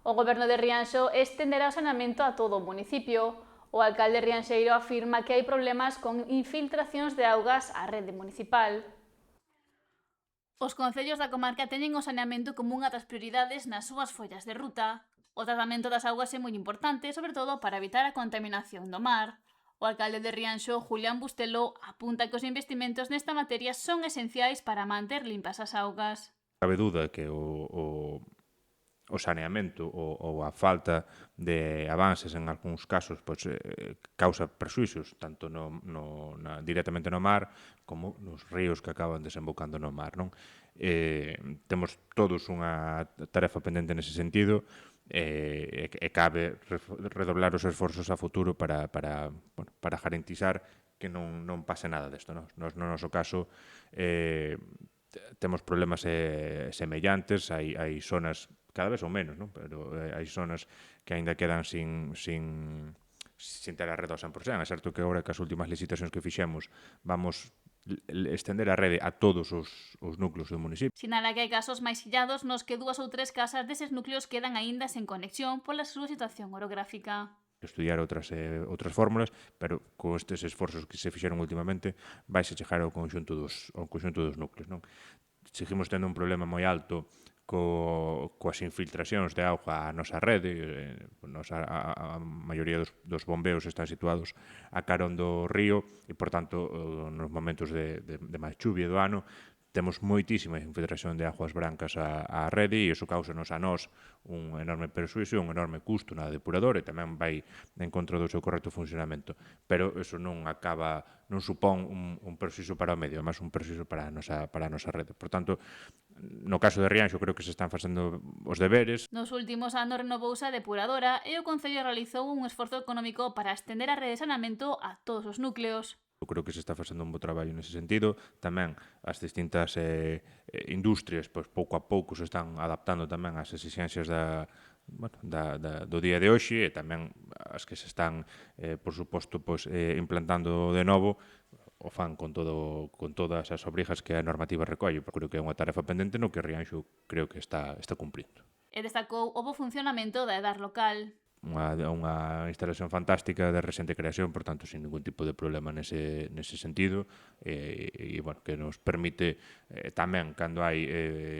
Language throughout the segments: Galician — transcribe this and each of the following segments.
O Goberno de Rianxo estenderá o saneamento a todo o municipio. O alcalde rianxeiro afirma que hai problemas con infiltracións de augas á rede municipal. Os concellos da comarca teñen o saneamento como unha das prioridades nas súas follas de ruta. O tratamento das augas é moi importante, sobre todo para evitar a contaminación do mar. O alcalde de Rianxo, Julián Bustelo, apunta que os investimentos nesta materia son esenciais para manter limpas as augas. Cabe duda que o saneamento ou a falta de avances en algúns casos pois, causa perxuixos tanto directamente no mar como nos ríos que acaban desembocando no mar. Non? Temos todos unha tarefa pendente nese sentido e cabe redoblar os esforzos a futuro para garantizar que non pase nada desto. Non? Nos, no noso caso, temos problemas semellantes, hai zonas, cada vez son menos, non? Pero hai zonas que aínda quedan sin ter a rede ao 100%. É certo que agora que as últimas licitacións que fixemos vamos estender a rede a todos os núcleos do municipio. Sinala que hai casos máis illados nos que 2 ou 3 casas deses núcleos quedan aínda sen conexión pola súa situación orográfica. Estudiar outras fórmulas, pero con estes esforzos que se fixeron últimamente vaise chegar ao conxunto dos núcleos. Non? Seguimos tendo un problema moi alto coas infiltracións de auga á nosa rede. A maioría dos bombeos están situados a carón do río e, por tanto, nos momentos de máis chuvia do ano, temos moitísima infiltración de augas brancas á rede e iso causa-nos a nós un enorme persuixo, un enorme custo na depuradora e tamén vai en contra do seu correcto funcionamento. Pero iso non supón un persuixo para o medio, é máis un persuixo para a nosa rede. Por tanto, no caso de Rianxo creo que se están facendo os deberes. Nos últimos anos renovouse a depuradora e o Concello realizou un esforzo económico para estender a rede de saneamento a todos os núcleos. Eu creo que se está facendo un bo traballo nese sentido. Tamén as distintas industrias, pois, pouco a pouco se están adaptando tamén ás exigencias do día de hoxe e tamén as que se están, por suposto, pois, implantando de novo o fan con todas as obrigas que a normativa recolle. Creo que é unha tarefa pendente no que Rianxo creo que está cumplindo. E destacou o bo funcionamento da EDAR local. Unha instalación fantástica de recente creación, por tanto, sin ningún tipo de problema nese sentido, e bueno, que nos permite tamén, cando hai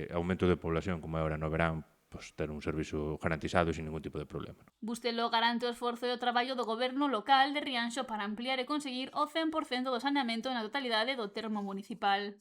aumento de población, como é agora no verán, pues, ter un servizo garantizado e sin ningún tipo de problema. Bustelo garante o esforzo e o traballo do goberno local de Rianxo para ampliar e conseguir o 100% do saneamento na totalidade do termo municipal.